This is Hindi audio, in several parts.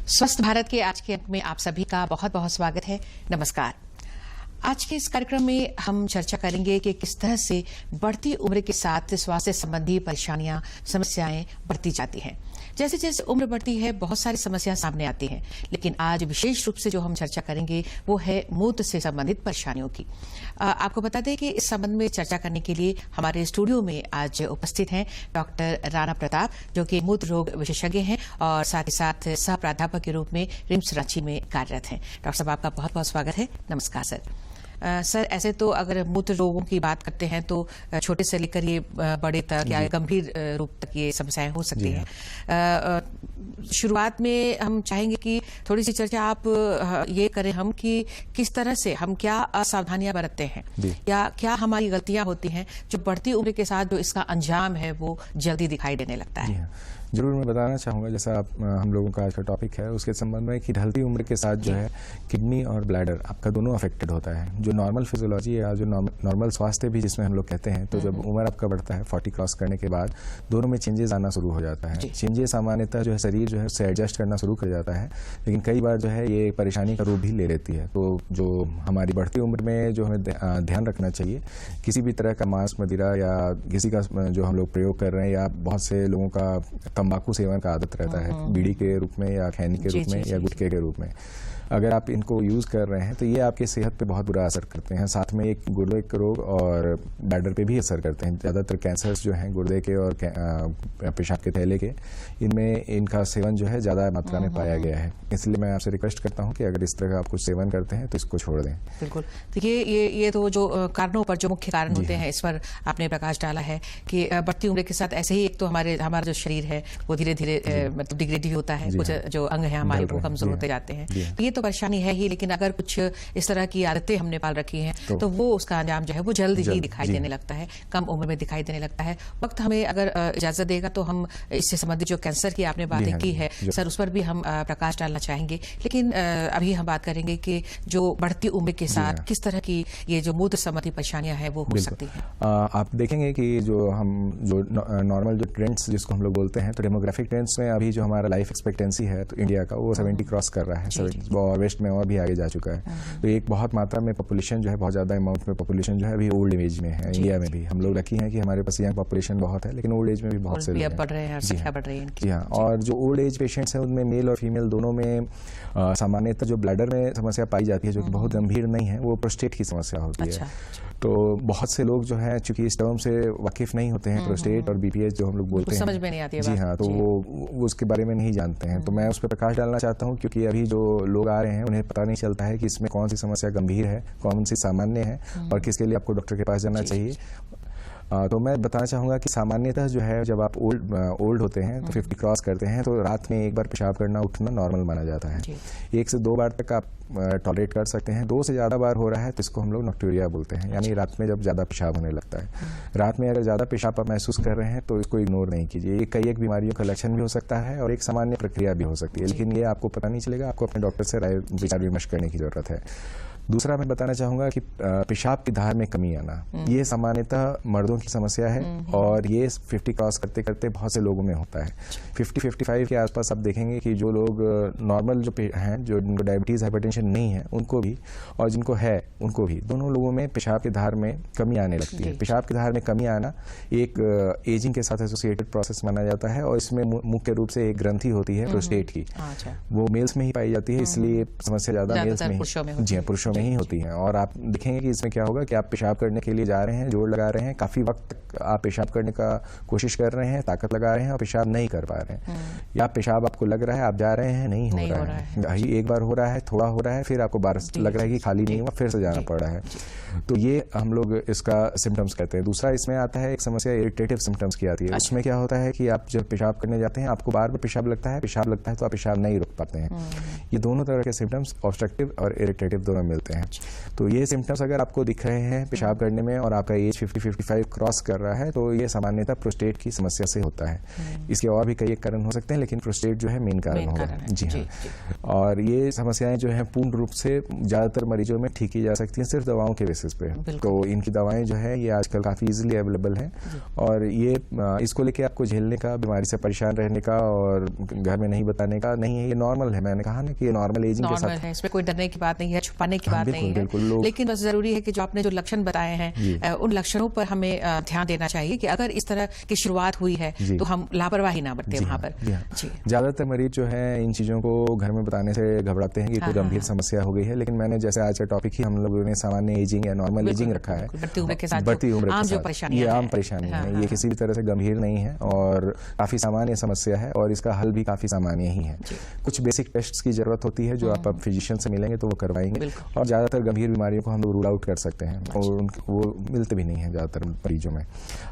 स्वस्थ भारत के आज के अंक में आप सभी का बहुत बहुत स्वागत है। नमस्कार। आज के इस कार्यक्रम में हम चर्चा करेंगे कि किस तरह से बढ़ती उम्र के साथ स्वास्थ्य संबंधी परेशानियां, समस्याएं बढ़ती जाती हैं। जैसे जैसे उम्र बढ़ती है बहुत सारी समस्याएं सामने आती हैं, लेकिन आज विशेष रूप से जो हम चर्चा करेंगे वो है मूत्र से संबंधित परेशानियों की। आपको बता दें कि इस संबंध में चर्चा करने के लिए हमारे स्टूडियो में आज उपस्थित हैं डॉक्टर राणा प्रताप, जो कि मूत्र रोग विशेषज्ञ हैं और साथ ही साथ सह प्राध्यापक के रूप में रिम्स रांची में कार्यरत हैं। डॉक्टर साहब, आपका बहुत बहुत स्वागत है। नमस्कार सर। सर, ऐसे तो अगर मूत्र रोगों की बात करते हैं तो छोटे से लेकर ये बड़े तक या गंभीर रूप तक ये समस्याएं हो सकती हैं। शुरुआत में हम चाहेंगे कि थोड़ी सी चर्चा आप ये करें हम कि किस तरह से हम क्या असावधानियां बरतते हैं या क्या हमारी गलतियां होती हैं जो बढ़ती उम्र के साथ जो इसका अंजाम है वो जल्दी दिखाई देने लगता है। जरूर मैं बताना चाहूँगा, जैसा हम लोगों का आज का टॉपिक है उसके संबंध में कि ढलती उम्र के साथ जो है किडनी और ब्लैडर आपका दोनों अफेक्टेड होता है। जो नॉर्मल फिजियोलॉजी या जो नॉर्मल स्वास्थ्य भी जिसमें हम लोग कहते हैं, तो जब उम्र आपका बढ़ता है 40 क्रॉस करने के बाद दोनों में चेंजेस आना शुरू हो जाता है। चेंजेस सामान्यतः जो है शरीर जो है उससे एडजस्ट करना शुरू कर जाता है, लेकिन कई बार जो है ये परेशानी का रूप भी ले लेती है। तो जो हमारी बढ़ती उम्र में जो हमें ध्यान रखना चाहिए, किसी भी तरह का मांस, मदिरा या किसी का जो हम लोग प्रयोग कर रहे हैं, या बहुत से लोगों का तंबाकू सेवन का आदत रहता है, बीड़ी के रूप में या खैनी के रूप में या गुटखे के रूप में, अगर आप इनको यूज कर रहे हैं तो ये आपके सेहत पे बहुत बुरा असर करते हैं। साथ में एक गुर्दे के रोग और ब्लैडर पे भी असर करते हैं। ज़्यादातर कैंसर्स जो हैं गुर्दे के और पेशाब के थैले के, इनमें इनका सेवन जो है ज़्यादा मात्रा में पाया गया है। इसलिए मैं आपसे रिक्वेस्ट करता हूँ कि अगर इस तरह का आप कुछ सेवन करते हैं तो इसको छोड़ दें। बिल्कुल। देखिए, ये तो जो कारणों पर जो मुख्य कारण होते हैं, इस पर आपने प्रकाश डाला है कि बढ़ती उम्र के साथ ऐसे ही एक तो हमारा जो शरीर है वो धीरे धीरे मतलब डिग्रेड भी होता है, कुछ जो अंग है हमारे वो कमजोर होते जाते हैं। ये तो परेशानी है ही, लेकिन अगर कुछ इस तरह की आदतें हमने पाल रखी हैं तो वो उसका अंजाम जो है वो जल्द ही दिखाई देने लगता है, कम उम्र में दिखाई देने लगता है। वक्त हमें अगर इजाजत देगा तो हम इससे संबंधित जो कैंसर की आपने बातें की है सर, उस पर भी हम प्रकाश डालना चाहेंगे। लेकिन अभी हम बात करेंगे कि जो बढ़ती उम्र के साथ किस तरह की ये जो मूत्र संबंधी परेशानियां हैं वो हो सकती हैं। आप देखेंगे कि जो नॉर्मल जो ट्रेंड्स जिसको हम लोग बोलते हैं, तो डेमोग्राफिक ट्रेंड्स में अभी जो हमारा लाइफ एक्सपेक्टेंसी है तो इंडिया का वो 70 क्रॉस कर रहा है और वेस्ट में और भी आगे जा चुका है। तो एक बहुत मात्रा में पॉपुलेशन जो है, बहुत ज्यादा अमाउंट में पॉपुलेशन जो है अभी ओल्ड एज में है। इंडिया में भी हम लोग लकी हैं कि हमारे पास यंग पॉपुलेशन बहुत है, लेकिन ओल्ड एज में भी बहुत से लोग बढ़ रहे हैं, संख्या बढ़ रही है। जी हाँ। और जो ओल्ड एज पेशेंट्स हैं उनमें मेल और फीमेल दोनों में सामान्यतः जो ब्लैडर में समस्या पाई जाती है, जो कि बहुत गंभीर नहीं है, वो प्रोस्टेट की समस्या होती है। तो बहुत से लोग जो है चूंकि इस टर्म से वाकिफ नहीं होते हैं, प्रोस्टेट और बीपीएच जो हम लोग बोलते हैं, समझ में नहीं आती है। जी हाँ, तो वो उसके बारे में नहीं जानते हैं। तो मैं उस पर प्रकाश डालना चाहता हूँ, क्योंकि अभी जो लोग आ रहे हैं उन्हें पता नहीं चलता है कि इसमें कौन सी समस्या गंभीर है, कौन सी सामान्य है और किसके लिए आपको डॉक्टर के पास जाना चाहिए। तो मैं बताना चाहूँगा कि सामान्यतः जो है जब आप ओल्ड होते हैं तो 50 क्रॉस करते हैं तो रात में एक बार पेशाब करना उठना नॉर्मल माना जाता है। 1 से 2 बार तक आप टॉलरेट कर सकते हैं। 2 से ज़्यादा बार हो रहा है तो इसको हम लोग नॉक्टूरिया बोलते हैं, यानी रात में जब ज़्यादा पेशाब होने लगता है। रात में अगर ज़्यादा पेशाब आप महसूस कर रहे हैं तो इसको इग्नोर नहीं कीजिए। ये कई एक बीमारियों का लक्षण भी हो सकता है और एक सामान्य प्रक्रिया भी हो सकती है, लेकिन ये आपको पता नहीं चलेगा। आपको अपने डॉक्टर से राय विचार विमर्श करने की जरूरत है। दूसरा मैं बताना चाहूँगा कि पेशाब की धार में कमी आना, ये सामान्यतः मर्दों की समस्या है और ये 50 क्रॉस करते करते बहुत से लोगों में होता है। 50-55 के आसपास आप देखेंगे कि जो लोग नॉर्मल जो हैं, जो जिनको डायबिटीज़, हाइपरटेंशन नहीं है उनको भी और जिनको है उनको भी, दोनों लोगों में पेशाब की धार में कमी आने लगती है। पेशाब की धार में कमी आना एक एजिंग के साथ एसोसिएटेड प्रोसेस माना जाता है और इसमें मुख्य रूप से एक ग्रंथि होती है प्रोस्टेट की, वो मेल्स में ही पाई जाती है, इसलिए समस्या ज़्यादा मेल्स में, जी हाँ, पुरुषों ही होती हैं। और आप देखेंगे कि इसमें क्या होगा कि आप पेशाब करने के लिए जा रहे हैं, जोर लगा रहे हैं, काफी वक्त तक आप पेशाब करने का कोशिश कर रहे हैं, ताकत लगा रहे हैं और पेशाब नहीं कर पा रहे हैं, या पेशाब आपको लग रहा है आप जा रहे हैं, नहीं हो रहा है, एक बार हो रहा है, थोड़ा हो रहा है, फिर आपको बार लग रहा है कि खाली नहीं हुआ, फिर से जाना पड़ रहा है। तो ये हम लोग इसका सिम्टम्स कहते हैं। दूसरा इसमें आता है एक समस्या इरिटेटिव सिम्टम्स की आती है। उसमें क्या होता है कि आप जब पेशाब करने जाते हैं आपको बार बार पेशाब लगता है तो आप पेशाब नहीं रुक पाते हैं। ये दोनों तरह के सिम्टम्स ऑब्स्ट्रक्टिव और इरिटेटिव दोनों मिलते जाते हैं। तो ये सिम्टम्स अगर आपको दिख रहे हैं पेशाब करने में और आपका एज 50-55 क्रॉस कर रहा है, तो ये सामान्यतः प्रोस्टेट की समस्या से होता है। इसके और भी कई कारण हो सकते हैं, लेकिन प्रोस्टेट जो है मेन कारण होगा। जी हाँ। और ये समस्याएं जो है पूर्ण रूप से ज्यादातर मरीजों में ठीक की जा सकती हैं सिर्फ दवाओं के बेसिस पे। तो इनकी दवाएं जो है ये आजकल काफी इजीली अवेलेबल है, और ये इसको लेके आपको झेलने का, बीमारी से परेशान रहने का और घर में नहीं बताने का नहीं है। ये नॉर्मल है, मैंने कहा ना कि ये नॉर्मल एजिंग के साथ है, इसमें कोई डरने की बात नहीं है, छुपाने की बात नहीं है। लेकिन बस जरूरी है कि जो आपने जो लक्षण बताए हैं उन लक्षणों पर हमें ध्यान देना चाहिए कि अगर इस तरह की शुरुआत हुई है तो हम लापरवाही ना बरतें वहां पर। ज्यादातर मरीज जो है इन चीजों को घर में बताने से घबराते हैं कि कोई गंभीर समस्या हो गई है, लेकिन मैंने जैसे आज का टॉपिक ही हम लोगों ने सामान्य एजिंग या नॉर्मल एजिंग रखा है, बढ़ती उम्र के साथ ये आम परेशानी है, ये किसी भी तरह से गंभीर नहीं है और काफी सामान्य समस्या है, और इसका हल भी काफी सामान्य ही है। कुछ बेसिक टेस्ट की जरूरत होती है जो आप फिजिशियन से मिलेंगे तो वो करवाएंगे, और ज्यादातर गंभीर बीमारियों को हम लोग रूल आउट कर सकते हैं, और वो मिलते भी नहीं है ज्यादातर मरीजों में।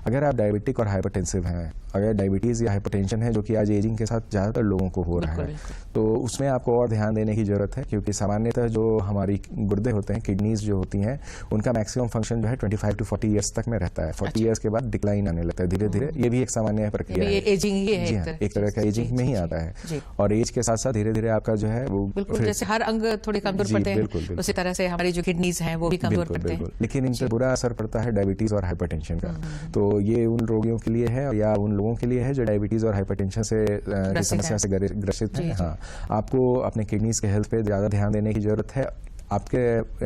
अगर आप डायबिटिक और हाइपरटेंसिव हैं, अगर डायबिटीज या हाइपरटेंशन है जो कि आज एजिंग के साथ ज्यादातर लोगों को हो रहा है, तो उसमें आपको और ध्यान देने की जरूरत है, क्योंकि सामान्यतः जो हमारी गुर्दे होते हैं, किडनीज जो होती हैं, उनका मैक्सिमम फंक्शन जो है 25 to 40 ईयर्स तक में रहता है। 40 ईयर्स के बाद डिक्लाइन आने लगता है धीरे धीरे। ये भी एक सामान्य प्रक्रिया है, एक तरह का एजिंग में ही आता है, और एज के साथ साथ धीरे धीरे आपका जो है वो बिल्कुल जैसे हर अंग थोड़े कमजोर पड़ते हैं, उसी तरह से हमारी जो किडनीज हैं वो भी कमजोर पड़ते हैं। लेकिन इन पर बुरा असर पड़ता है डायबिटीज और हाइपरटेंशन का। तो ये उन रोगियों के लिए है या उन लोगों के लिए है जो डायबिटीज और हाइपरटेंशन से समस्या से ग्रसित है। हाँ, आपको अपने किडनीज के हेल्थ पे ज्यादा ध्यान देने की जरूरत है। आपके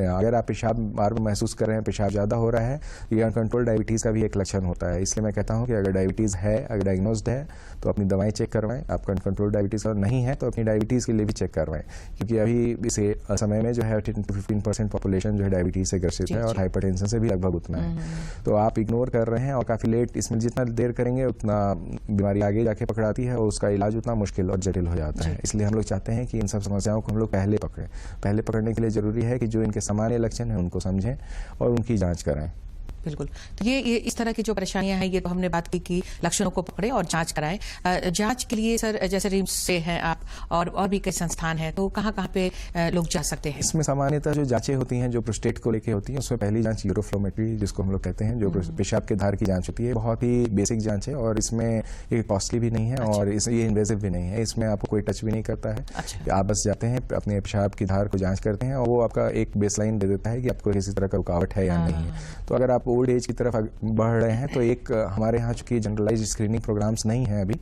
अगर आप पेशाब बार बार महसूस कर रहे हैं, पेशाब ज्यादा हो रहा है, ये अनकंट्रोल डायबिटीज का भी एक लक्षण होता है। इसलिए मैं कहता हूं कि अगर डायबिटीज है, अगर डायग्नोस्ड है, तो अपनी दवाएं चेक करवाएं। आपका अनकंट्रोल डायबिटीज और नहीं है तो अपनी डायबिटीज के लिए भी चेक करवाएं, क्योंकि अभी इसे समय में जो है 10-15% पॉपुलेशन जो है डायबिटीज से ग्रसित है, और हाइपरटेंशन से भी लगभग उतना है। तो आप इग्नोर कर रहे हैं, और काफी लेट, इसमें जितना देर करेंगे उतना बीमारी आगे जाके पकड़ाती है, और उसका इलाज उतना मुश्किल और जटिल हो जाता है। इसलिए हम लोग चाहते हैं कि इन सब समस्याओं को हम लोग पहले पकड़ें। पहले पकड़ने के लिए जरूरी है कि जो इनके सामान्य लक्षण हैं उनको समझें और उनकी जांच कराएं। बिल्कुल। तो ये इस तरह की जो परेशानियां हैं, ये तो हमने बात की कि लक्षणों को पकड़े और जांच कराएं। जांच के लिए सर, जैसे रिम्स से हैं आप और भी कई संस्थान हैं, तो कहाँ पे लोग जा सकते हैं? इसमें सामान्यतः जो जांचें होती हैं जो प्रोस्टेट को लेके होती हैं, उसमें पहली जांच यूरोफ्लोमेट्री जिसको हम लोग कहते हैं, जो पेशाब के धार की जांच होती है, बहुत ही बेसिक जांच है, और इसमें ये कॉस्टली भी नहीं है और ये इन्वेजिव भी नहीं है। इसमें आपको कोई टच भी नहीं करता है। आप बस जाते हैं, अपने पेशाब की धार को जांच करते हैं, और वो आपका एक बेसलाइन दे देता है कि आपको किसी तरह का रुकावट है या नहीं है। तो अगर आप ओल्ड एज की तरफ बढ़ रहे हैं, तो एक हमारे यहाँ चूंकि जनरलाइज स्क्रीनिंग प्रोग्राम्स नहीं है अभी,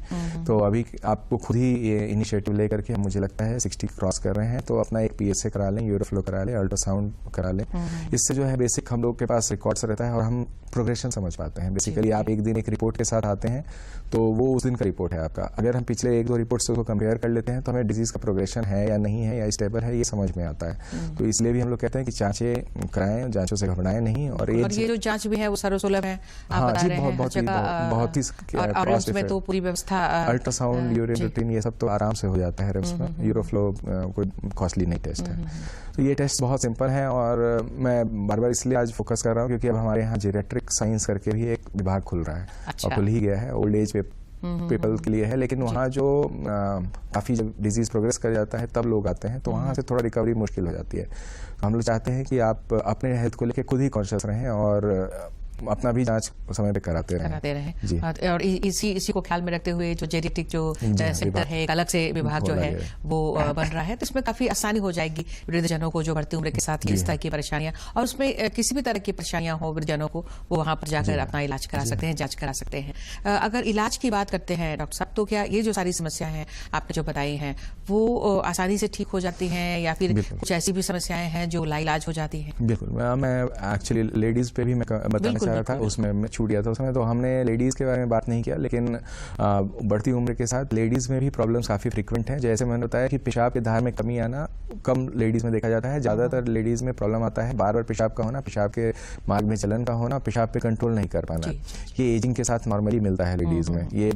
तो अभी आपको खुद ही इनिशिएटिव लेकर के, मुझे लगता है 60 क्रॉस कर रहे हैं, तो अपना एक PSA करा लें, यूरोफ्लो करा लें, अल्ट्रासाउंड करा लें। इससे जो है बेसिक हम लोग के पास रिकॉर्ड्स रहता है और हम प्रोग्रेशन समझ पाते हैं। बेसिकली आप एक दिन एक रिपोर्ट के साथ आते हैं, तो वो उस दिन का रिपोर्ट है आपका। अगर हम पिछले 1-2 रिपोर्ट से उसको कंपेयर कर लेते हैं, तो हमें डिजीज का प्रोग्रेशन है या नहीं है, या स्टेबल है, ये समझ में आता है। तो इसलिए भी हम लोग कहते हैं कि जांचें कराएं, जांचों से घबराएं नहीं। और ये जो जांच भी है वो सर्वसुलभ है, आप बता रहे हैं, बहुत ही और उसमें तो पूरी व्यवस्था, अल्ट्रासाउंड, यूरिन रूटीन, ये सब तो आराम से हो जाता है रिम्स में। यूरोफ्लो कोई कॉस्टली नहीं टेस्ट है। तो ये टेस्ट बहुत सिंपल है, और मैं बार बार इसलिए आज फोकस कर रहा हूँ क्योंकि अब हमारे यहाँ जेरेट्रिक साइंस करके भी एक विभाग खुल रहा है, और खुल ही गया है, ओल्ड एज पीपल के लिए है। लेकिन वहाँ जो काफी जब डिजीज प्रोग्रेस कर जाता है तब लोग आते हैं, तो वहाँ से थोड़ा रिकवरी मुश्किल हो जाती है। तो हम लोग चाहते हैं कि आप अपने हेल्थ को लेकर खुद ही कॉन्शियस रहें और अपना भी जांच समय पे कराते रहें। जी। और इसी को ख्याल में रखते हुए जो जेनेटिक जो सेंटर है, एक अलग से विभाग जो है वो बन रहा है, तो इसमें काफी आसानी हो जाएगी वृद्धजनों को जो बढ़ती उम्र के साथ इस तरह की परेशानियां, और उसमें किसी भी तरह की परेशानियां हो वृद्धजनों को, वो वहां पर जाकर अपना इलाज करा सकते हैं, जांच करा सकते हैं। अगर इलाज की बात करते हैं डॉक्टर साहब, तो क्या ये जो सारी समस्याएं हैं आपने जो बताई हैं वो आसानी से ठीक हो जाती हैं, या फिर कुछ ऐसी भी समस्याएं हैं जो लाइलाज हो जाती हैं? बिल्कुल, मैं एक्चुअली लेडीज पे भी मैं बताना चाह रहा था, उसमें मैं छूट गया था उसमें। तो हमने लेडीज के बारे में बात नहीं किया, लेकिन बढ़ती उम्र के साथ लेडीज में भी प्रॉब्लम्स काफी फ्रीक्वेंट हैं। जैसे मैंने बताया कि पेशाब के धार में कमी आना कम लेडीज में देखा जाता है, ज्यादातर लेडीज में प्रॉब्लम आता है बार बार पेशाब का होना, पेशाब के मार्ग में चलन का होना, पेशाब पे कंट्रोल नहीं कर पाना। ये एजिंग के साथ नॉर्मली मिलता है लेडीज में। ये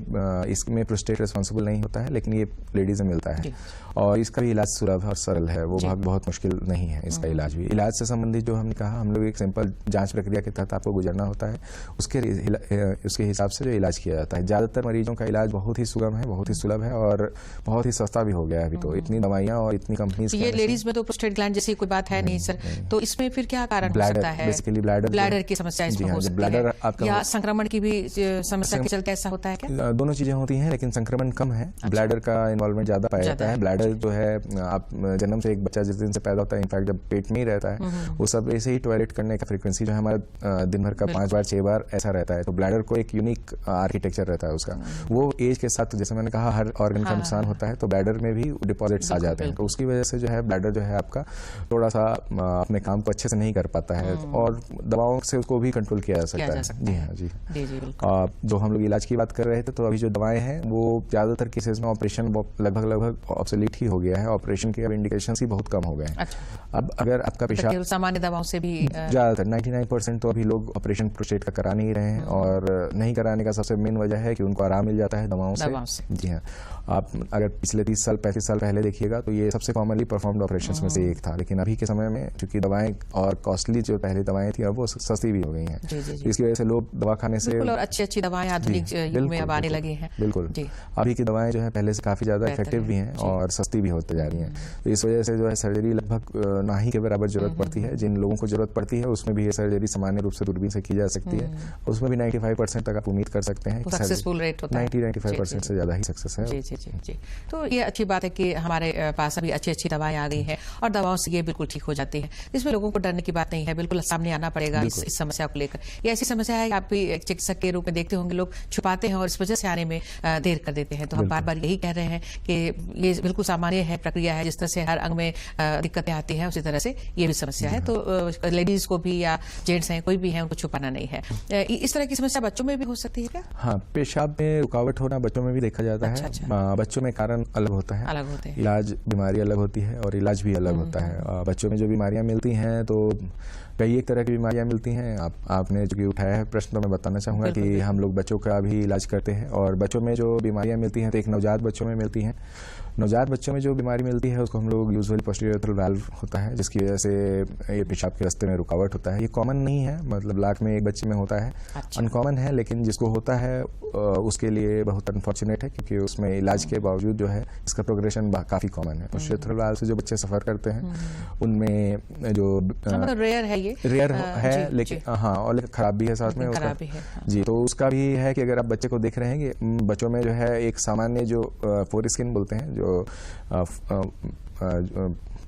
इसमें प्रोस्टेट रिस्पॉन्सिबल नहीं होता है, लेकिन ये लेडीज में मिलता है, और इसका भी इलाज सुलभ और सरल है, वो बहुत मुश्किल नहीं है इसका इलाज भी। इलाज से संबंधित जो हमने कहा, हम लोग एक सिंपल जांच प्रक्रिया के तहत आपको गुजरना करना होता है, उसके हिसाब से जो इलाज किया जाता है। ज़्यादातर मरीजों का इलाज बहुत ही सुगम है, बहुत ही सुलभ है और बहुत ही सस्ता भी हो गया है अभी तो। इतनी दवाइयाँ और इतनी कंपनीज। ये लेडीज में तो प्रोस्टेट ग्लैंड जैसी कोई बात है नहीं सर, तो इसमें फिर क्या कारण हो सकता है? बेसिकली ब्लैडर की समस्या इसमें हो सकती है, या संक्रमण की भी समस्या के चलते ऐसा होता है क्या? दोनों चीजें होती हैं, लेकिन संक्रमण कम है। ब्लैडर का इन्वॉल्वमेंट ज्यादा पाया जाता है। ब्लैडर जो है, आप जन्म से एक बच्चा जिस दिन से पैदा होता है, इनफैक्ट जब पेट में ही रहता है, वो सब ऐसे ही टॉयलेट करने का फ्रीक्वेंसी जो है हमारा दिन भर का 5 बार 6 बार ऐसा रहता है। तो ब्लैडर को एक यूनिक आर्किटेक्चर रहता है उसका। वो एज के साथ, जैसे मैंने कहा, हर ऑर्गन का नुकसान होता है, तो ब्लैडर में भी डिपॉजिट्स आ जाते हैं। तो उसकी वजह से जो है ब्लैडर जो है आपका थोड़ा सा अपने काम को अच्छे से नहीं कर पाता है, और दवाओं से उसको भी कंट्रोल किया जा सकता है। जी हाँ, जी। जो हम लोग इलाज की बात कर रहे थे, तो अभी जो दवाएं हैं वो ज्यादातर केसेस में ऑपरेशन लगभग ऑब्सोलीट ही हो गया है। ऑपरेशन के अब इंडिकेशंस ही बहुत कम हो गए हैं। अच्छा। अब अगर आपका पेशाब सामान्य दवाओं से भी ज्यादातर 99% तो अभी लोग ऑपरेशन प्रोस्टेट का करा नहीं रहे हैं, और नहीं कराने का सबसे मेन वजह है कि उनको आराम मिल जाता है दवाओं से। जी हाँ, आप अगर पिछले 30 साल 35 साल पहले देखिएगा तो ये सबसे कॉमनली परफॉर्म्ड ऑपरेशंस में से एक था। लेकिन अभी के समय में चूंकि दवाएं और कॉस्टली जो पहले दवाएं थी, अब वो सस्ती भी हो गई हैं। इसकी वजह से लोग दवा खाने से, और अच्छी दवाएं आधुनिक युग में अब आने लगी हैं। बिल्कुल, अभी की दवाएं जो है पहले से काफी ज्यादा इफेक्टिव भी हैं और सस्ती भी होती जा रही हैं। तो इस वजह से जो है सर्जरी लगभग ना ही के बराबर जरूरत पड़ती है। जिन लोगों को जरूरत पड़ती है उसमें भी ये सर्जरी सामान्य रूप से दूरबीन से की जा सकती है। उसमें भी 95% तक आप उम्मीद कर सकते हैं। सक्सेसफुल रेट होता है, 90-95% से ज्यादा ही सक्सेस है। जी। तो ये अच्छी बात है कि हमारे पास अभी अच्छी दवाएं आ गई हैं, और दवाओं से ये बिल्कुल ठीक हो जाती है। इसमें लोगों को डरने की बात नहीं है, बिल्कुल सामने आना पड़ेगा इस समस्या को लेकर। ये ऐसी समस्या है, आप भी चिकित्सक के रूप में देखते होंगे, लोग छुपाते हैं और इस वजह से आने में देर कर देते हैं। तो हम बार बार यही कह रहे हैं कि ये बिल्कुल सामान्य है, प्रक्रिया है। जिस तरह से हर अंग में दिक्कतें आती हैं, उसी तरह से ये भी समस्या है। तो लेडीज को भी या जेंट्स हैं, कोई भी है, उनको छुपाना नहीं है। इस तरह की समस्या बच्चों में भी हो सकती है क्या? हाँ, पेशाब में रुकावट होना बच्चों में भी देखा जाता है। बच्चों में कारण अलग होता है, अलग होते हैं। इलाज, बीमारी अलग होती है और इलाज भी अलग होता है। बच्चों में जो बीमारियां मिलती हैं, तो कई एक तरह की बीमारियां मिलती हैं। आपने जो कि उठाया है प्रश्न, तो मैं बताना चाहूँगा कि हम लोग बच्चों का भी इलाज करते हैं। और बच्चों में जो बीमारियां मिलती हैं, तो एक नवजात बच्चों में मिलती हैं। नवजात बच्चों में जो बीमारी मिलती है उसको हम लोग यूजुअली पोस्टीरियर यूरेथ्रल वाल्व होता है, जिसकी वजह से ये पेशाब के रास्ते में रुकावट होता है। ये कॉमन नहीं है, मतलब लाख में एक बच्चे में होता है। अनकॉमन है, लेकिन जिसको होता है उसके लिए बहुत अनफॉर्चुनेट है, क्योंकि उसमें इलाज के बावजूद जो है इसका प्रोग्रेशन काफी कॉमन है। पोस्टीरियर यूरेथ्रल वाल्व से जो बच्चे सफर करते हैं उनमें जो रेयर है, ये रेयर है, लेकिन हाँ, और खराब भी है साथ में उसका। जी, तो उसका भी है कि अगर आप बच्चे को देख रहे हैं कि बच्चों में जो है एक सामान्य जो फोरस्किन बोलते हैं, जो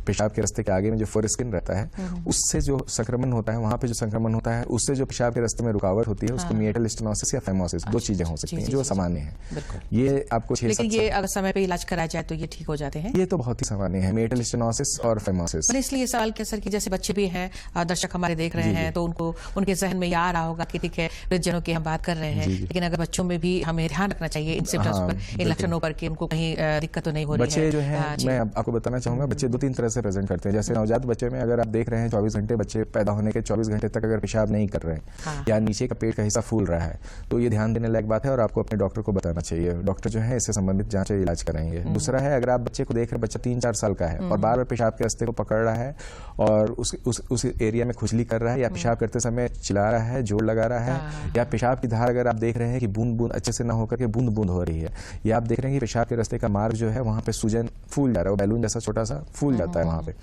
पेशाब के रास्ते के आगे में जो फोरस्किन रहता है, उससे जो संक्रमण होता है, वहां पे जो संक्रमण होता है, उससे जो पेशाब के रास्ते में रुकावट होती है, उसको मिएटल स्टेनोसिस या फेमोसिस, दो चीजें हो सकती हैं जो सामान्य है। ये आपको 6-7 लेकिन ये अगर समय पे इलाज कराया जाए तो ये ठीक हो जाते हैं। ये तो बहुत ही सामान्य है, मिएटल स्टेनोसिस और फेमोसिस। इसलिए सवाल क्या सर, कि जैसे बच्चे भी हैं, दर्शक हमारे देख रहे हैं, तो उनको उनके जहन में आ रहा होगा कि ठीक है, वृद्धजनों की हम बात कर रहे हैं, लेकिन अगर बच्चों में भी हमें ध्यान रखना चाहिए इन सिम्टम्स पर, इन लक्षणों पर, कि उनको कहीं दिक्कत तो नहीं हो रही है। बच्चे जो है, मैं आपको बताना चाहूंगा, बच्चे 2-3 तरह से प्रेजेंट करते हैं। जैसे नवजात बच्चे में अगर आप देख रहे हैं 24 घंटे, बच्चे पैदा होने के 24 घंटे तक अगर पेशाब नहीं कर रहे हैं या नीचे का पेट का हिस्सा फूल रहा है, तो ये ध्यान देने लायक बात है और आपको अपने डॉक्टर को बताना चाहिए। डॉक्टर जो है इससे संबंधित जांच या इलाज कराएंगे। दूसरा है, अगर आप बच्चे को देख रहे हैं, बच्चा 3-4 साल का है और बार बार पेशाब के रास्ते को पकड़ रहा है और उस एरिया में खुजली कर रहा है, या पेशाब करते समय चिल्ला रहा है, जोर लगा रहा है, या पेशाब की धार अगर आप देख रहे हैं कि बूंद बूंद अच्छे से ना होकर के बूंद बूंद हो रही है, या आप देख रहे हैं कि पेशाब के रास्ते का मार्ग जो है वहां पे सूजन फूल जा रहा है, बैलून जैसा छोटा सा फूल जाता है वहां पे,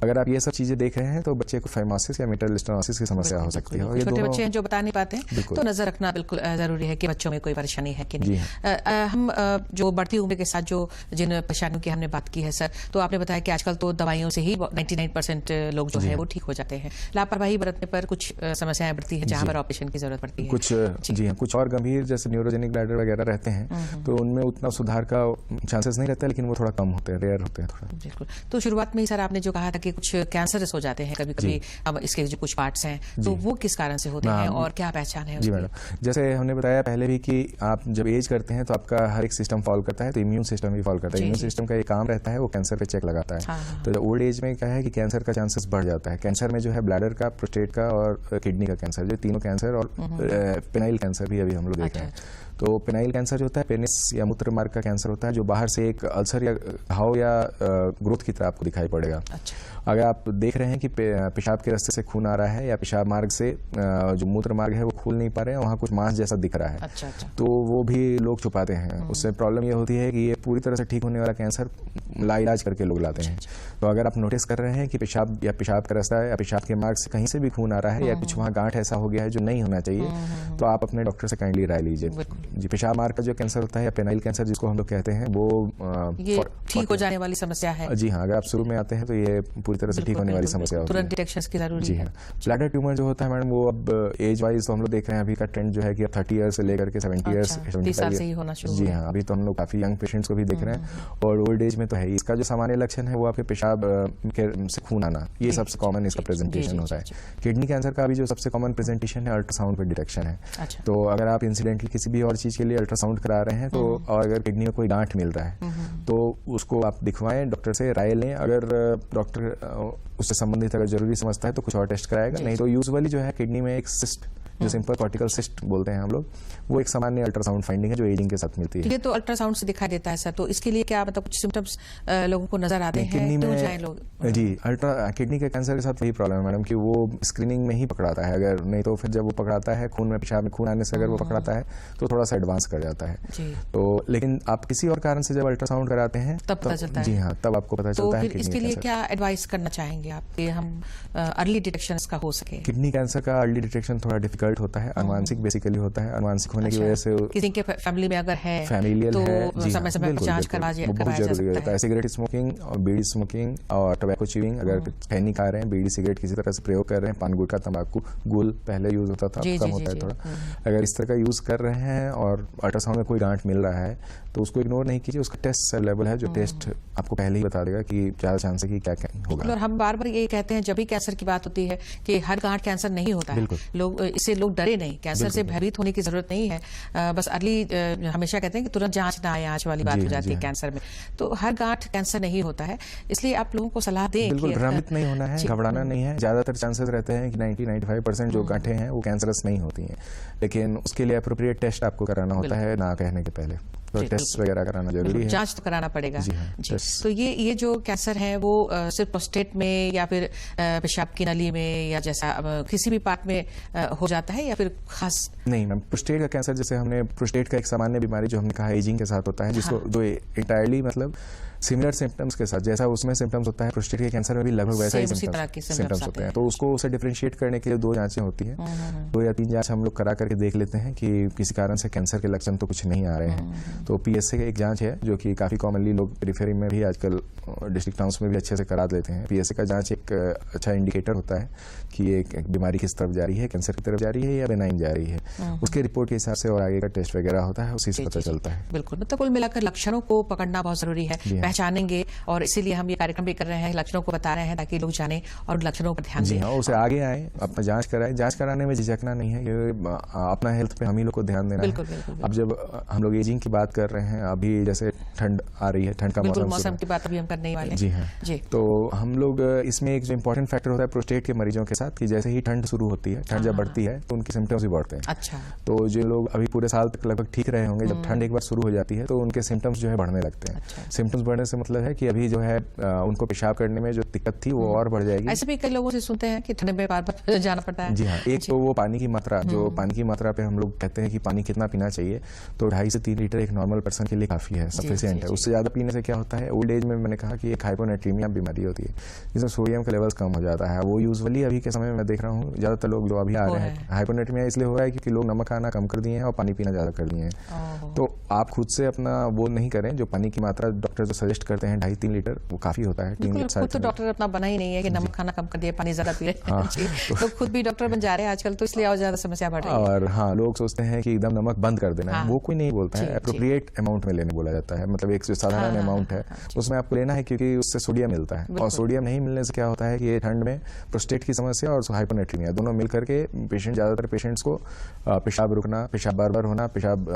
अगर आप ये सब चीजें देख रहे हैं तो बच्चे को फेमोसिस या मिएटल स्टेनोसिस की समस्या हो सकती है। और ये छोटे बच्चे हैं जो बता नहीं पाते हैं, तो नजर रखना बिल्कुल जरूरी है कि बच्चों में कोई परेशानी है कि नहीं। हम जो बढ़ती उम्र के साथ जो जिन परेशानियों की हमने बात की है सर, तो आपने बताया कि आजकल तो दवाइयों से ही 99% लोग जो है वो ठीक हो जाते हैं। लापरवाही बरतने पर कुछ समस्याएं बढ़ती है जहां पर ऑपरेशन की जरूरत पड़ती है। कुछ जी हाँ, कुछ और गंभीर जैसे न्यूरोजेनिक ब्लैडर वगैरह रहते हैं, तो उनमें उतना सुधार का चांसेस नहीं रहता, लेकिन वो थोड़ा कम होते हैं, रेयर होते हैं थोड़ा। बिल्कुल। तो शुरुआत में ही सर आपने जो कहा था कि कुछ कैंसर हो जाते हैं कभी कभी, अब इसके जो कुछ पार्ट्स हैं, तो वो किस कारण से होते हैं और क्या पहचान है? जी मैडम, जैसे हमने बताया पहले भी कि आप जब एज करते हैं तो आपका हर एक सिस्टम फॉल करता है, तो इम्यून सिस्टम भी फॉल करता है। इम्यून सिस्टम का ये काम रहता है, वो कैंसर पे चेक लगाता है। तो ओल्ड एज में क्या है कि कैंसर का चांसेस बढ़ जाता है। कैंसर में जो है ब्लैडर का, प्रोस्टेट का और किडनी का कैंसर, जो तीनों कैंसर, और पेनाइल कैंसर भी अभी हम लोग देख रहे हैं। तो पेनाइल कैंसर जो होता है, पेनिस या मूत्र मार्ग का कैंसर होता है, जो बाहर से एक अल्सर या घाव या ग्रोथ की तरह आपको दिखाई पड़ेगा। अच्छा। अगर आप देख रहे हैं कि पेशाब के रास्ते से खून आ रहा है या पेशाब मार्ग से जो मूत्र मार्ग है वो खोल नहीं पा रहे हैं, वहाँ कुछ मांस जैसा दिख रहा है, अच्छा अच्छा। तो वो भी लोग छुपाते हैं। उससे प्रॉब्लम ये होती है कि ये पूरी तरह से ठीक होने वाला कैंसर लाइलाज करके लोग लाते हैं। तो अगर आप नोटिस कर रहे हैं कि पेशाब या पेशाब का रास्ता या पेशाब के मार्ग से कहीं से भी खून आ रहा है या कुछ वहाँ गांठ ऐसा हो गया है जो नहीं होना चाहिए, तो आप अपने डॉक्टर से काइंडली राय लीजिए जी। पेशाब मार्ग का जो कैंसर होता है या पेनाइल कैंसर जिसको हम लोग कहते हैं, वो ये ठीक हो जाने वाली समस्या है। जी हाँ, अगर आप शुरू में आते हैं तो ये पूरी तरह से ठीक होने वाली समस्या होती है, तुरंत डिटेक्शन की जरूरी जी है। हाँ। ब्लैडर ट्यूमर जो होता है मैडम, वो अब एज वाइज तो हम लोग देख रहे हैं अभी का ट्रेंड जो है कि अब 30 ईयर्स से लेकर के 70 ईयर्स 30 साल से ही होना शुरू। जी हाँ, अभी तो हम लोग काफी यंग पेशेंट्स को भी देख रहे हैं और ओल्ड एज में तो है ही। इसका जो सामान्य लक्षण है वो आपके पेशाब से खून आना, ये सबसे कॉमन इसका प्रेजेंटेशन होता है। किडनी कैंसर का भी जो सबसे कॉमन प्रेजेंटेशन है अल्ट्रासाउंड पे डिटेक्शन है। अच्छा। तो अगर आप इंसिडेंटली किसी भी और चीज के लिए अल्ट्रासाउंड करा रहे हैं तो, और अगर किडनी में कोई गांठ मिल रहा है तो उसको आप दिखवाएं, डॉक्टर से राय लें। अगर डॉक्टर उससे संबंधित अगर जरूरी समझता है तो कुछ और टेस्ट कराएगा, नहीं तो यूजुअली जो है किडनी में एक सिस्ट, जो सिंपल कॉर्टिकल सिस्ट बोलते हैं हम लोग, वो एक सामान्य अल्ट्रासाउंड फाइंडिंग है जो एजिंग के साथ मिलती है। ये तो अल्ट्रासाउंड से दिखाई देता है सर, तो इसके लिए क्या मतलब कुछ सिम्टम्स लोगों को नजर आते हैं? किडनी क्यों में जाएं लोग? जी, किडनी के कैंसर के साथ वही प्रॉब्लम है मैडम कि वो स्क्रीनिंग में ही पकड़ाता है, अगर नहीं तो फिर जब वो पकड़ाता है खून में, पेशाब में खून आने से अगर वो पकड़ाता है तो थोड़ा सा एडवांस कर जाता है जी। तो लेकिन आप किसी और कारण से जब अल्ट्रासाउंड कराते हैं तब पता चलता है। जी हाँ, तब आपको पता तो चलता है। फिर इसके लिए क्या एडवाइस करना चाहेंगे आप कि हम अर्ली डिटेक्शन इसका हो सके? किडनी कैंसर का अर्ली डिटेक्शन थोड़ा डिफिकल्ट होता है, अनुवांशिक बेसिकली होता है। अनुवांशिक होने की वजह से किसी के फैमिली में अगर है फैमिलियल तो है, समय समय पर जांच वो बहुत जरूरी होता है। सिगरेट स्मोकिंग और बीड़ी स्मोकिंग और टोबैको च्यूइंग, अगर खैनी खा रहे हैं, बीड़ी सिगरेट किसी तरह से प्रयोग कर रहे हैं, पान गुटखा तंबाकू गुल पहले यूज होता था, कम होता है थोड़ा, अगर इस तरह का यूज कर रहे हैं और अल्ट्रासाउंड में कोई गांठ मिल रहा है तो उसको इग्नोर नहीं कीजिए। उसका टेस्ट लेवल है जो टेस्ट आपको पहले ही बता देगा कि ज्यादा चांस है कि क्या होगा। और हम बार बार ये कहते हैं जब भी कैंसर की बात होती है कि हर गांठ कैंसर नहीं होता है, लोग इससे लोग डरे नहीं, कैंसर से भयभीत होने की जरूरत नहीं है। बस अर्ली हमेशा कहते हैं कि तुरंत जांच ना आए, आंच वाली बात हो जाती है कैंसर में। तो हर गांठ कैंसर नहीं होता है, इसलिए आप लोगों को सलाह दें। बिल्कुल भ्रमित नहीं होना है, घबराना नहीं है। ज्यादातर चांसेस रहते हैं कि 90-95% जो गांठें हैं वो कैंसरस नहीं होती हैं, लेकिन उसके लिए अप्रोप्रिएट टेस्ट आपको कराना होता है ना कहने के पहले, तो टेस्ट वगैरह कराना जरूरी है, जांच तो कराना पड़ेगा। जी हाँ, जी। तो ये जो कैंसर है वो सिर्फ प्रोस्टेट में या फिर पेशाब की नली में या जैसा किसी भी पार्ट में हो जाता है या फिर खास? नहीं मैम, प्रोस्टेट का कैंसर जैसे हमने प्रोस्टेट का एक सामान्य बीमारी जो हमने कहा एजिंग के साथ होता है, जिसको जो इंटायरली मतलब सिमिलर सिम्टम्स के साथ, जैसा उसमें सिम्टम्स होता है प्रोस्टेट के कैंसर में भी लगभग वैसा ही सिम्टम्स होते हैं। तो उसको उसे डिफरेंशिएट करने के लिए 2 जांचें होती हैं, 2 या 3 जांच हम लोग करा करके देख लेते हैं कि किसी कारण से कैंसर के लक्षण तो कुछ नहीं आ रहे हैं। तो PSA की एक जांच है जो कि काफी कॉमनली लोग पेरिफेरी में भी आजकल डिस्ट्रिक्ट टाउन्स में भी अच्छे से करा लेते हैं। PSA का जांच एक अच्छा इंडिकेटर होता है कि ये बीमारी किस तरफ जा रही है, कैंसर की तरफ जा रही है या बेनाइन जा रही है। उसके रिपोर्ट के हिसाब से और आगे का टेस्ट वगैरह होता है, उसी से पता चलता है। बिल्कुल, मतलब कुल मिलाकर लक्षणों को पकड़ना बहुत जरूरी है, पहचानेंगे, और इसीलिए हम ये कार्यक्रम भी कर रहे हैं, लक्षणों को बता रहे हैं ताकि लोग जाने और लक्षणों पर ध्यान दें। जी हाँ, उसे आगे आए, अपना जांच कराएं। जांच कराने में झिझकना नहीं है, ये अपना हेल्थ पे हम ही लोग को ध्यान देना है। अब जब हम लोग एजिंग की बात कर रहे हैं, अभी जैसे ठंड आ रही है, ठंड का मौसम की बात अभी हम करने वाले हैं। जी हाँ जी। तो हम लोग इसमें एक जो इंपॉर्टेंट फैक्टर होता है प्रोस्टेट के मरीजों के साथ कि जैसे ही ठंड शुरू होती है, ठंड जब बढ़ती है तो उनके सिम्टम्स भी बढ़ते हैं। अच्छा। तो जो लोग अभी पूरे साल तक लगभग ठीक रहे होंगे, जब ठंड एक बार शुरू हो जाती है तो उनके सिम्टम्स जो है बढ़ने लगते हैं। सिम्टम्स बढ़ने से मतलब है कि अभी जो है उनको पेशाब करने में जो दिक्कत थी वो और बढ़ जाएगी। ऐसे भी कई लोगों से सुनते हैं कि ठंड में बार-बार जाना पड़ता है। जी हाँ, एक तो वो पानी की मात्रा, जो पानी की मात्रा पे हम लोग कहते हैं कि पानी कितना पीना चाहिए, तो 2.5 से 3 लीटर एक नॉर्मल पर्सन के लिए काफी है, सफिशिएंट है। उससे ज्यादा पीने से क्या होता है, ओल्ड एज में मैंने कहा कि एक हाइपोनेट्रीमिया बीमारी होती है जिसमें सोडियम का लेवल्स कम हो जाता है। वो यूजुअली अभी के समय में मैं देख रहा हूँ ज्यादातर लोग जो अभी आ रहे हैं, हाइपोनेट्रीमिया इसलिए हो रहा है क्योंकि लोग नमक खाना कम कर दिए हैं और पानी पीना ज्यादा कर दिए हैं। तो आप खुद से अपना वो नहीं करें, जो पानी की मात्रा डॉक्टर जो सजेस्ट करते हैं 2.5-3 लीटर वो काफी होता है। तो डॉक्टर अपना बना ही नहीं है कि नमक खाना कम कर दिया, पानी ज्यादा पी रहे, तो खुद भी डॉक्टर बन जा रहे हैं आजकल, तो इसलिए और ज्यादा समस्या बढ़ रही है। और हाँ, लोग सोचते हैं कि एकदम नमक बंद कर देना है, वो कोई नहीं बोलता है, एप्रोप्रिएट अमाउंट में लेने बोला जाता है। मतलब एक जो साधारण अमाउंट है उसमें आपको लेना है क्योंकि उससे सोडियम मिलता है, और सोडियम नहीं मिलने से क्या होता है कि ये ठंड में प्रोस्टेट की समस्या और हाइपोनेट्रीमिया दोनों मिलकर के पेशेंट, ज्यादातर पेशेंट्स को पेशाब रुकना, पेशाब बार बार होना, पेशाब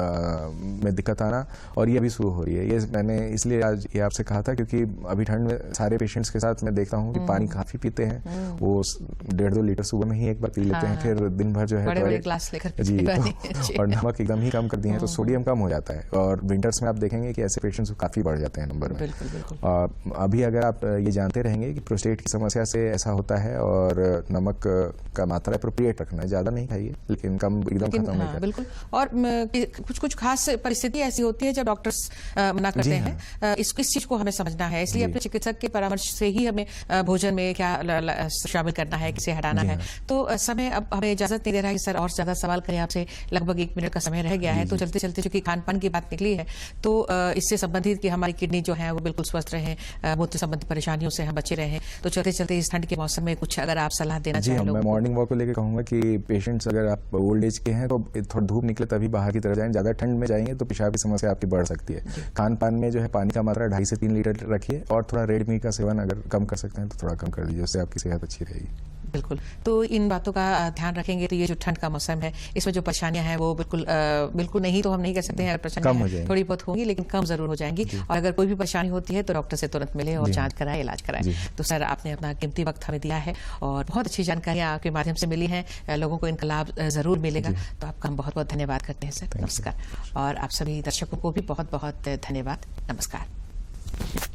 में दिक्कत आना, और ये अभी शुरू हो रही है। ये मैंने इसलिए आज ये आपसे कहा था, क्योंकि अभी ठंड में सारे पेशेंट्स के साथ मैं देखता हूँ कि पानी काफी पीते हैं, वो 1.5-2 लीटर सुबह में ही एक बार पी लेते हैं, फिर दिन भर जो है बड़े ग्लास लेकर जी तो और नमक एकदम ही कम कर दिए हैं, तो सोडियम कम हो जाता है, और विंटर्स में आप देखेंगे कि ऐसे पेशेंट्स काफी बढ़ जाते हैं नंबर में। बिल्कुल बिल्कुल। अभी अगर आप ये जानते रहेंगे कि प्रोस्टेट की समस्या से ऐसा होता है, और नमक का मात्रा अप्रोप्रिएट रखना है, ज्यादा नहीं खाइए लेकिन कम, एकदम खत्म नहीं करना। बिल्कुल। और कुछ कुछ खास परिस्थिति ऐसी होती है जब डॉक्टर्स मना करते हैं, इस चीज को हमें समझना है, इसलिए अपने चिकित्सक के परामर्श से ही हमें भोजन में क्या शामिल करना है, किसे हटाना है। तो समय अब हमें इजाजत नहीं दे रहा है कि सर और ज्यादा सवाल करें आपसे, लगभग 1 मिनट का समय रह गया है, तो चलते चलते चूंकि खान पान की बात निकली है, तो इससे संबंधित कि हमारी किडनी जो है वो बिल्कुल स्वस्थ रहे, मूत्र संबंधी परेशानियों से हम बचे रहे, तो चलते चलते इस ठंड के मौसम में कुछ अगर आप सलाह देना चाहें लोगों मैं को। मॉर्निंग वॉक को लेकर कहूंगा कि पेशेंट्स अगर आप ओल्ड एज के हैं तो थोड़ा धूप निकले तभी बाहर की तरफ जाएं, ज्यादा ठंड में जाएंगे तो पेशाब की समस्या आपकी बढ़ सकती है। खान पान में जो है पानी का मात्रा 2.5 से 3 लीटर रखिए, और थोड़ा रेड मीट का सेवन अगर कम कर सकते हैं तो थोड़ा कम कर दीजिए, उससे आपकी सेहत अच्छी रहेगी। बिल्कुल। तो इन बातों का ध्यान रखेंगे तो ये जो ठंड का मौसम है, इसमें जो परेशानियां हैं वो बिल्कुल नहीं तो हम नहीं कह सकते हैं, परेशानियां थोड़ी बहुत होंगी लेकिन कम जरूर हो जाएंगी, और अगर कोई भी परेशानी होती है तो डॉक्टर से तुरंत मिले और जांच कराए, इलाज कराए। तो सर आपने अपना कीमती वक्त हमें दिया है और बहुत अच्छी जानकारियां आपके माध्यम से मिली हैं, लोगों को इनका लाभ जरूर मिलेगा, तो आपका हम बहुत बहुत धन्यवाद करते हैं सर। नमस्कार। और आप सभी दर्शकों को भी बहुत बहुत धन्यवाद। नमस्कार।